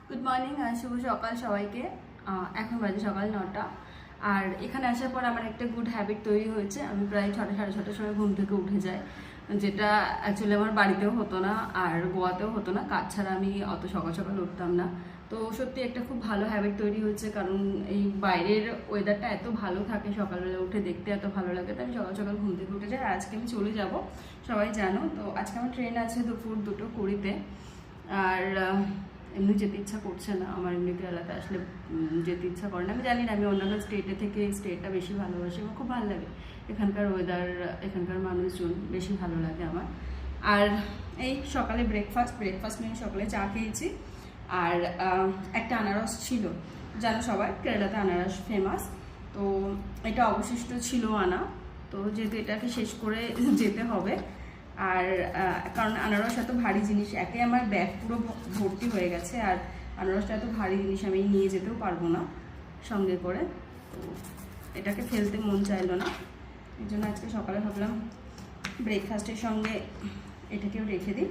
Good morning আর শুভ সকাল সবাইকে। এখন বাজে সকাল 9টা। আর এখানে আসার পর আমার একটা গুড হ্যাবিট তৈরি হয়েছে। আমি প্রায় 6টা সাড়ে 6টার সময় ঘুম থেকে উঠে যাই, যেটা অ্যাকচুয়ালি আমার বাড়িতেও হতো না আর গোয়াতেও হতো না। কাজ ছাড়া আমি অত সকাল সকাল উঠতাম না। তো সত্যি একটা খুব ভালো হ্যাবিট তৈরি হয়েছে, কারণ এই বাইরের ওয়েদারটা এত ভালো থাকে, সকালবেলা উঠে দেখতে এত ভালো লাগে। তো আমি সকাল সকাল ঘুম থেকে উঠে যাই। আর আজকে আমি চলে যাব, সবাই জানো। তো আজকে আমার ট্রেন আছে দুপুর 2:20-তে। আর এমনি যেতে ইচ্ছা করছে না আমার, এমনি কেরালাতে আসলে যেতে ইচ্ছা করে না। আমি জানি না, আমি অন্যান্য স্টেটে থেকে এই স্টেটটা বেশি ভালোবাসি। আমার খুব ভালো লাগে এখানকার ওয়েদার, এখানকার মানুষজন বেশি ভালো লাগে আমার। আর এই সকালে ব্রেকফাস্ট নিয়ে সকালে চা খেয়েছি। আর একটা আনারস ছিল, জানো সবাই কেরালাতে আনারস ফেমাস। তো এটা অবশিষ্ট ছিল আনা, তো যেহেতু এটাকে শেষ করে যেতে হবে। আর কারণ আনারস এত ভারী জিনিস, একে আমার ব্যাগ পুরো ভর্তি হয়ে গেছে, আর আনারসটা এত ভারী জিনিস আমি নিয়ে যেতেও পারবো না সঙ্গে করে। তো এটাকে ফেলতে মন চাইলো না, এই জন্য আজকে সকালে ভাবলাম ব্রেকফাস্টের সঙ্গে এটাকেও রেখে দিই।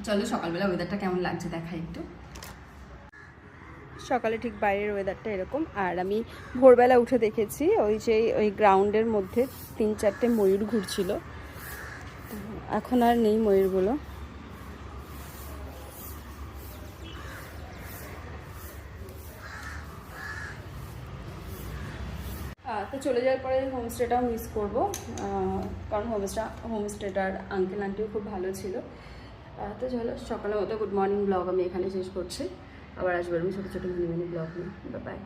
চলো সকালবেলা ওয়েদারটা কেমন লাগছে দেখাই একটু। সকালে ঠিক বাইরের ওয়েদারটা এরকম। আর আমি ভোরবেলা উঠে দেখেছি ওই গ্রাউন্ডের মধ্যে 3-4টে ময়ূর ঘুরছিল। এখন আর নেই ময়ূরগুলো। তো চলে যাওয়ার পরে হোমস্টেটাও মিস করবো, কারণ হোমস্টেটার আঙ্কেল আন্টিও খুব ভালো ছিল। তো চলো সকালের মতো গুড মর্নিং ব্লগ আমি এখানে শেষ করছি। আবার আসবো আমি ছোটো ছোটো মিনি মিনি ব্লগ নিয়ে। বাই।